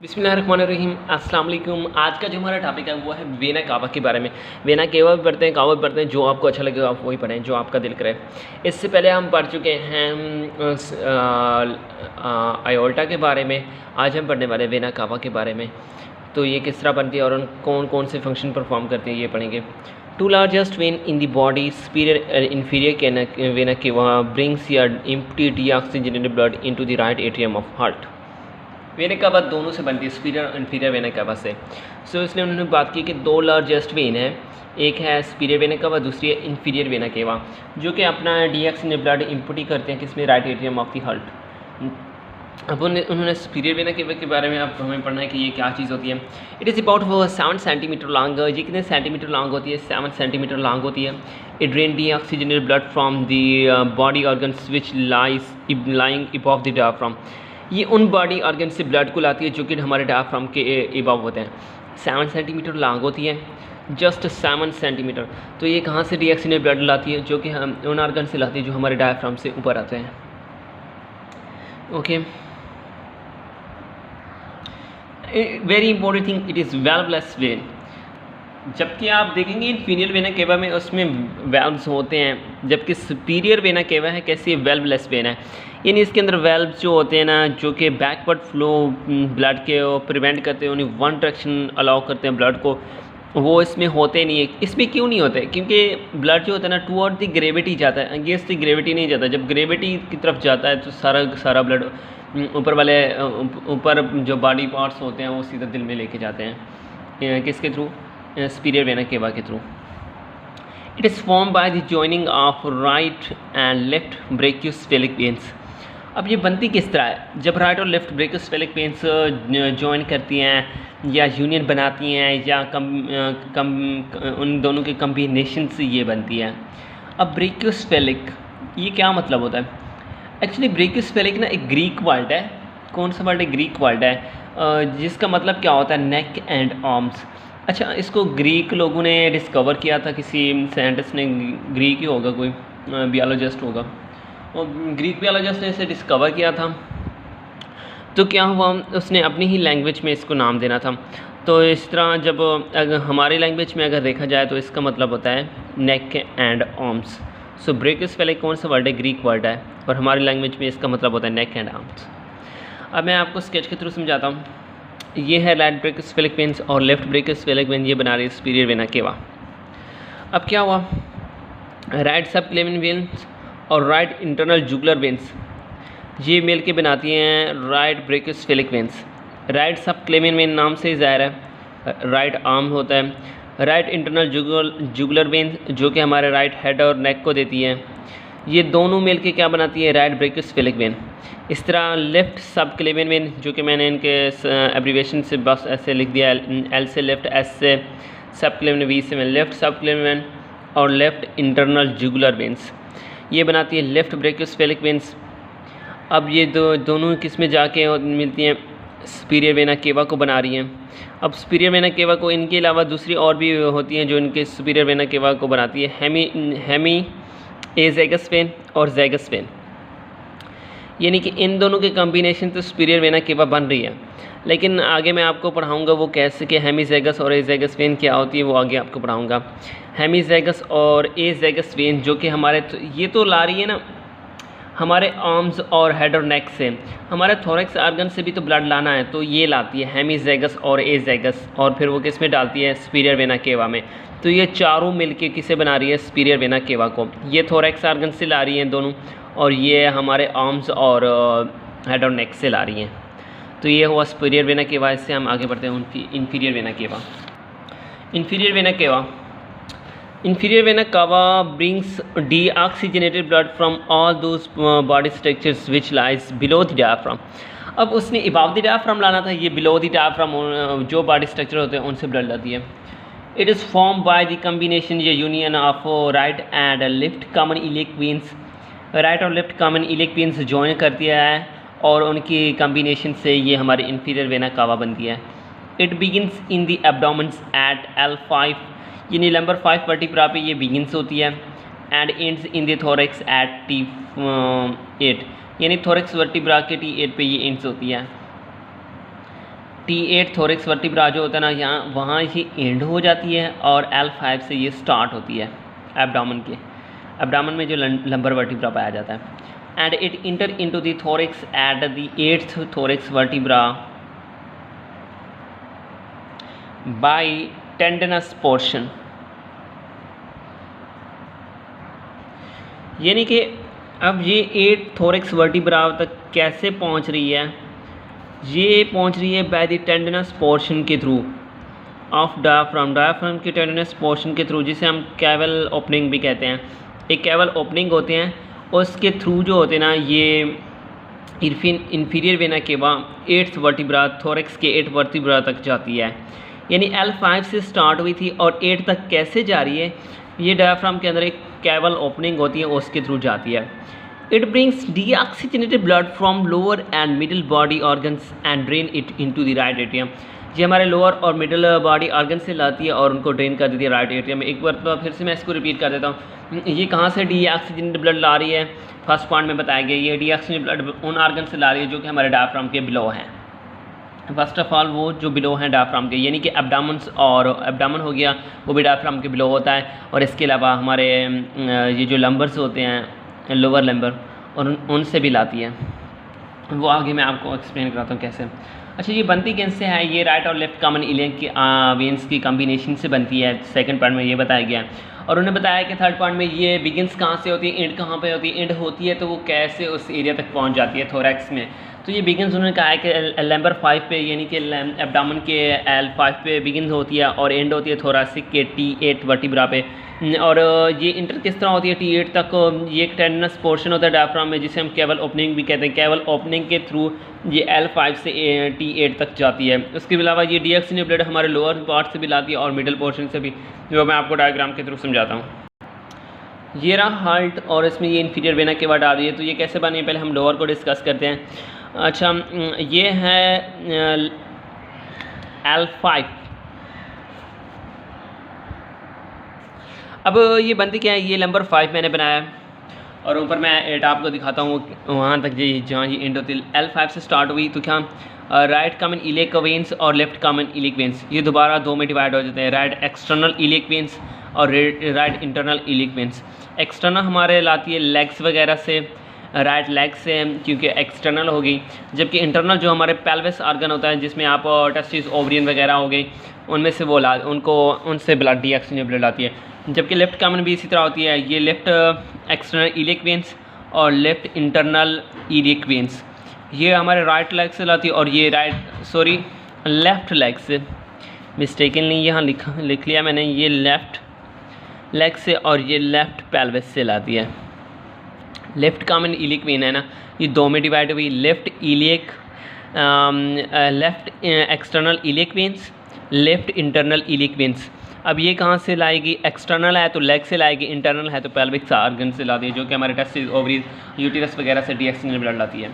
बिस्मिल्लाहिर्रहमानिर्रहीम अस्सलाम वालेकुम। आज का जो हमारा टॉपिक है वो है वेना कावा के बारे में। वेना केवा भी पढ़ते हैं, कावा भी पढ़ते हैं, जो आपको अच्छा लगे आप वही पढ़ें, जो आपका दिल करे। इससे पहले हम पढ़ चुके हैं आयोल्टा के बारे में। आज हम पढ़ने वाले हैं वेना कावा के बारे में। तो ये किस तरह बनती है और कौन कौन से फंक्शन परफॉर्म करती है ये पढ़ेंगे। Two largest vein in the body superior inferior vena cava brings your empty deoxygenated blood into the right atrium of heart. Vena cava दोनों से बनती है, सुपीरियर और इन्फीरियर वेना कावा से। सो इसलिए उन्होंने बात की कि दो लार्जेस्ट वेन है, एक है सुपीरियर वेना कावा, दूसरी है इन्फीरियर वेना केवा, जो कि अपना डीऑक्सीजनेटेड ब्लड इम्पुट करते हैं किसमें, right atrium of the heart. अब उन्होंने सुपीरियर वेना केवा के बारे में अब हमें पढ़ना है कि ये क्या चीज़ होती है। It is about 7 centimetre long. ये कितने सेंटीमीटर लॉन्ग होती है? 7 सेंटीमीटर लॉन्ग होती है। It drain deoxygenated blood from the body organs which lying above the diaphragm. ये उन बॉडी ऑर्गन से ब्लड को लाती है जो कि हमारे डायफ्राम के अबव होते हैं। 7 सेंटीमीटर लॉन्ग होती है, जस्ट 7 सेंटीमीटर। तो ये कहाँ से डीऑक्सीजनेटेड ब्लड लाती है? जो कि हम उन ऑर्गन से लाती है जो हमारे डायफ्राम से ऊपर आते हैं। Okay, very important thing, it is valveless vein. जबकि आप देखेंगे इन्फीरियर वेना केवा में उसमें वेल्व्स होते हैं, जबकि सुपीरियर वेना केवा है कैसी है, वेल्वलेस वेन है। यानी इसके अंदर वेल्व्स जो होते हैं ना, जो कि बैकवर्ड फ्लो ब्लड के प्रिवेंट करते हैं, उन्हें वन डायरेक्शन अलाउ करते हैं ब्लड को, वो इसमें होते नहीं है। इसमें क्यों नहीं होते? क्योंकि ब्लड जो होता है ना टूवर्ड द ग्रेविटी जाता है, अगेंस्ट द ग्रेविटी नहीं जाता। जब ग्रेविटी की तरफ जाता है तो सारा ब्लड ऊपर जो बॉडी पार्ट्स होते हैं वो सीधा दिल में लेके जाते हैं। किसके थ्रू? सुपीरियर वेना केवा के through. It is form by the joining of right and left brachiocephalic veins. अब ये बनती किस तरह है? जब राइट और लेफ्ट ब्रेकियोसेफेलिक वेन्स जॉइन करती हैं या यूनियन बनाती हैं या उन दोनों के कम्बिनेशन से ये बनती है। अब ब्रेकियोसेफेलिक ये क्या मतलब होता है? एक्चुअली ब्रेकियोसेफेलिक ना एक ग्रीक वर्ड है। कौन सा वर्ड है? ग्रीक वर्ड है, जिसका मतलब क्या होता है, नेक एंड आर्म्स। अच्छा, इसको ग्रीक लोगों ने डिस्कवर किया था, किसी साइंटिस्ट ने, ग्रीक ही होगा, कोई बियोलॉजिस्ट होगा, और ग्रीक बियोलॉजिस्ट ने इसे डिस्कवर किया था। तो क्या हुआ, उसने अपनी ही लैंग्वेज में इसको नाम देना था। तो इस तरह जब अगर हमारी लैंग्वेज में अगर देखा जाए तो इसका मतलब होता है neck and arms. So brachiocephalic कौन सा वर्ड है? ग्रीक वर्ड है, और हमारी लैंग्वेज में इसका मतलब होता है नेक एंड आर्म्स। अब मैं आपको स्केच के थ्रू समझाता हूँ। ये है राइट ब्रेकियोसेफेलिक वेन्स और लेफ्ट ब्रेकियोसेफेलिक वेन, ये बना रही है सुपीरियर वेना केवा। अब क्या हुआ, राइट सब क्लेविन वेन्स और राइट इंटरनल जुगुलर वेन्स ये मिल के बनाती हैं राइट ब्रेकियोसेफेलिक वेन्स। राइट सब क्लेविन वेन नाम से ही ज़ाहिर है, राइट आर्म होता है। राइट इंटरनल जुगुलर वेन जो कि हमारे राइट हेड और नेक को देती है, ये दोनों मिल के क्या बनाती है? Right brachiocephalic when. इस तरह लेफ़्ट सब क्लेविन वेन, जो कि मैंने इनके एब्रीवेशन से बस ऐसे लिख दिया, एल से लेफ़्ट, एस से सब क्लेविन, वी से लेफ़्ट सब क्लेविन वेन और लेफ़्ट इंटरनल जुगुलर वेन्स, ये बनाती है लेफ़्ट ब्रेकियोसेफेलिक वेन्स। अब ये दोनों किस में जाके मिलती हैं? सुपीरियर वेना केवा को बना रही हैं। अब सुपीरियर वेना केवा को इनके अलावा दूसरी और भी होती हैं जो इनके सुपीरियर वेना केवा को बनाती है, हेमी एज़ेगस वेन और ज़ेगस वेन। यानी कि इन दोनों के कॉम्बिनेशन तो सुपीरियर वेना केवा बन रही है। लेकिन आगे मैं आपको पढ़ाऊंगा वो कैसे, कि हेमीज़ेगस और एज़ेगस वेन क्या होती है, वो आगे आपको पढ़ाऊंगा। हेमीज़ेगस और एज़ेगस वेन जो कि हमारे ये तो ला रही है ना हमारे आर्म्स और हेड और नेक से, हमारे थोरैक्स आर्गन से भी तो ब्लड लाना है, तो ये लाती है हेमीज़ेगस और एज़ेगस, और फिर वो किस में डालती है? सुपीरियर वेना केवा में। तो ये चारों मिलके किसे बना रही है? सुपीरियर वेना केवा को। ये थोरैक्स आर्गन से ला रही हैं दोनों, और ये हमारे आर्म्स और हेड और नेक से ला रही हैं। तो ये हुआ सुपीरियर वेना केवा। इससे हम आगे बढ़ते हैं इन्फीरियर वेना केवा। इन्फीरियर वेना केवा, inferior vena cava brings deoxygenated blood from all those body structures which lies below the diaphragm। अब उसने above the diaphragm लाना था, ये below the diaphragm जो body structure होते हैं उनसे ब्लड लाती है। It is formed by the combination या union of right and left common iliac veins। Right और left common iliac veins join करती है और उनकी कॉम्बिनेशन से ये हमारी इन्फीरियर वेना कावा बनती है। It begins in the abdomens at L5, यानी नंबर 5 वर्टिब्रा पे ये बिगिनस होती है, and ends in the thorax at T8, यानी थोरैक्स वर्टिब्रा के T8 पे ये एंड्स होती है। T8 थोरिक्स वर्टिब्रा जो होता है ना, यहाँ वहाँ ये एंड हो जाती है और L5 से ये स्टार्ट होती है एब्डामन में जो लंबर वर्टिब्रा पाया जाता है। And it enter into the thorax at the 8th thorax vertebra by tendinous portion. यानी कि अब ये 8 थोरिक्स वर्टिब्रा तक कैसे पहुंच रही है, ये पहुंच रही है बाय द टेंडनस पोर्शन के थ्रू ऑफ डायफ्राम के टेंडनस पोर्शन के थ्रू, जिसे हम कैवल ओपनिंग भी कहते हैं। एक कैवल ओपनिंग होते हैं, उसके थ्रू जो होते हैं ना, ये inferior vena cava 8th vertebra thorax के 8 वर्टिब्रा तक जाती है। यानी L5 से स्टार्ट हुई थी और 8 तक कैसे जा रही है, ये डायफ्राम के अंदर एक कैवल ओपनिंग होती है, उसके थ्रू जाती है। It brings deoxygenated blood from lower and middle body organs and drain it into the right atrium. ये हमारे लोअर और मिडिल बॉडी ऑर्गन से लाती है और उनको ड्रेन कर देती है राइट एट्रियम में। एक बार तो फिर से मैं इसको रिपीट कर देता हूँ। ये कहाँ से डीऑक्सीजनेटेड ब्लड ला रही है, फर्स्ट पॉइंट में बताया गया, ये डीऑक्सीजनेटेड ब्लड उन ऑर्गन से ला रही है जो कि हमारे डायफ्राम के बिलो हैं। फर्स्ट ऑफ ऑल वो जो बिलो हैं डायफ्राम के, यानी कि एब्डामन हो गया, वो भी डायफ्राम के बिलो होता है। और इसके अलावा हमारे ये जो लंबर्स होते हैं, लोअर लंबर, और उनसे भी लाती है। वो आगे मैं आपको एक्सप्लेन कराता हूँ कैसे। अच्छा, ये बनती किनसे है, ये राइट और लेफ्ट कॉमन इलियक की वेंस की कॉम्बिनेशन से बनती है। सेकंड पार्ट में ये बताया गया है। और उन्होंने बताया कि थर्ड पार्ट में ये बिगिनस कहाँ से होती है, एंड कहाँ पे होती है, एंड होती है तो वो कैसे उस एरिया तक पहुँच जाती है थोरैक्स में। तो ये बिगिनस उन्होंने कहा है कि लैम्बर 5 पे, यानी कि एब्डामन के L5 पे बिगिन होती है और एंड होती है थोरासिक के T8 वर्टिब्रा पे। और ये इंटर किस तरह होती है T8 तक, ये एक टेंडनस पोर्शन होता है डायफ्राम में, जिसे हम कैवल ओपनिंग भी कहते हैं। कैवल ओपनिंग के थ्रू ये L5 से T8 तक जाती है। उसके अलावा ये डीऑक्सीजनेटेड ब्लड हमारे लोअर पार्ट से भी लाती है और मिडिल पोर्शन से भी, जो मैं आपको डायग्राम के थ्रू समझाता हूँ। ये रहा हार्ट और इसमें ये इन्फीरियर वेना के बाद आ रही है। तो ये कैसे बनी है, पहले हम लोअर को डिस्कस करते हैं। अच्छा, ये है L5। अब ये बनती क्या है, ये नंबर 5 मैंने बनाया है और ऊपर मैं 8 आपको दिखाता हूँ वहाँ तक जी जहाँ ये एंड होती है। L5 से स्टार्ट हुई तो क्या राइट कॉमन इलियक वेंस और लेफ्ट कॉमन इलियक वेंस ये दोबारा दो में डिवाइड हो जाते हैं, राइट एक्सटर्नल इलियक वेंस और right internal iliac veins. External हमारे लाती है लेग्स वगैरह से, राइट लेग से क्योंकि एक्सटर्नल हो गई, जबकि इंटरनल जो हमारे पेल्विस ऑर्गन होता है जिसमें आप टेस्टिस ओवरियन वगैरह हो गई, उनमें से वो उनसे ब्लड डीऑक्सीजनेटेड ब्लड आती है। जबकि लेफ़्ट कॉमन भी इसी तरह होती है, ये लेफ़्ट एक्सटर्नल इलियक वेंस और लेफ़्ट इंटरनल इलियक वेंस ये हमारे राइट लेग से लाती है, और ये लेफ़्ट लेग से, मिस्टेकनली यहाँ लिख लिया मैंने, ये लेफ़्ट लेग से और ये लेफ़्ट पेल्विस से लाती है। लेफ़्ट कॉमन इलियक वेन है ना, ये दो में डिवाइड हुई, left external iliac veins, left internal iliac veins. अब ये कहाँ से लाएगी, एक्सटर्नल है तो लेग से लाएगी, इंटरनल है तो पेल्विक ऑर्गन से लाती है, जो कि हमारे टेस्टिस ओवरीज यूटिरस वगैरह से डीऑक्सीजनेटेड ब्लड लाती है।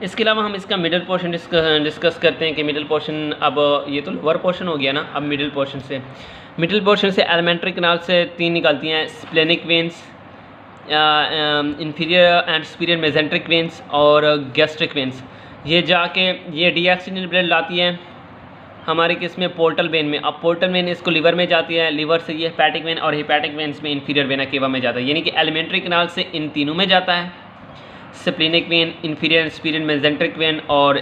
इसके अलावा हम इसका मिडिल पोर्शन डिस्कस करते हैं कि मिडिल पोर्शन, अब ये तो लोअर पोर्शन हो गया ना, अब मिडिल पोर्शन से एलिमेंट्री कैनाल से 3 निकलती हैं, splenic veins, inferior and superior mesenteric veins और गैस्ट्रिक वेंस। ये जाके ये डीऑक्सीजनेटेड ब्लड लाती है हमारे किसमें, पोर्टल वेन में। अब पोर्टल वेन इसको लिवर में जाती है, लिवर से ये हेपेटिक वेन और हेपेटिक वेन्स में इंफीरियर वेना केवा में जाता है, यानी कि एलिमेंट्री कैनाल से इन तीनों में जाता है, splenic when, inferior and superior mesenteric when और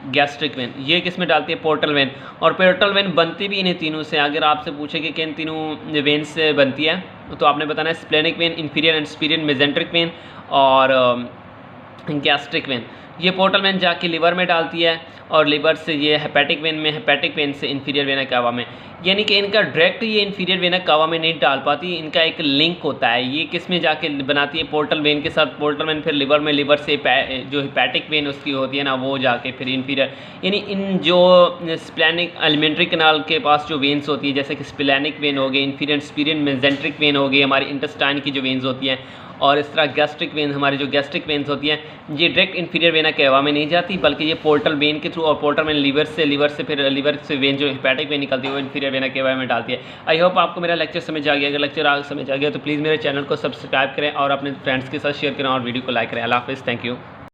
गैस्ट्रिक वेन। ये किस में डालती है, पोर्टल वेन। और पोर्टल वेन बनती भी इन्हीं तीनों से। अगर आपसे पूछे कि किन तीनों वेन से बनती है तो आपने बताना है splenic when, inferior and superior mesenteric when और गैस्ट्रिक वेन। ये पोर्टल वेन जाके लिवर में डालती है और लिवर से ये हेपेटिक वेन में, हेपेटिक वेन से इंफीरियर वेना कावा में। यानी कि इनका डायरेक्ट ये इंफीरियर वेना कावा में नहीं डाल पाती, इनका एक लिंक होता है। ये किस में जाके बनाती है, पोर्टल वेन के साथ। पोर्टल वेन फिर लिवर में, लिवर से जो हेपेटिक वेन उसकी होती है ना, वो जाके फिर इंफीरियर, यानी इन जो स्प्लेनिक एलिमेंट्री कैनाल के पास जो वेन्स होती है, जैसे कि स्प्लेनिक वेन हो गई, इंफीरियर सुपीरियर मेसेंट्रिक वेन हो गई, हमारी इंटेस्टाइन की जो वेन्स होती हैं, और इस तरह गैस्ट्रिक वेन, हमारी जो गैस्ट्रिक वेन्स होती हैं, ये डायरेक्ट इंफीरियर वेना केवा में नहीं जाती, बल्कि ये पोर्टल वेन के थ्रू, और पोर्टल वेन लिवर से फिर लिवर से वेन जो हेपेटिक वेन निकलती है वो इंफीरियर वेना केवा में डालती है। आई होप आपको मेरा लेक्चर समझ आ गया। अगर लेक्चर समझ आ गया तो प्लीज़ मेरे चैनल को सब्सक्राइब करें और अपने फ्रेंड्स के साथ शेयर करें और वीडियो को लाइक करें। अल्लाह हाफ़िज़, थैंक यू।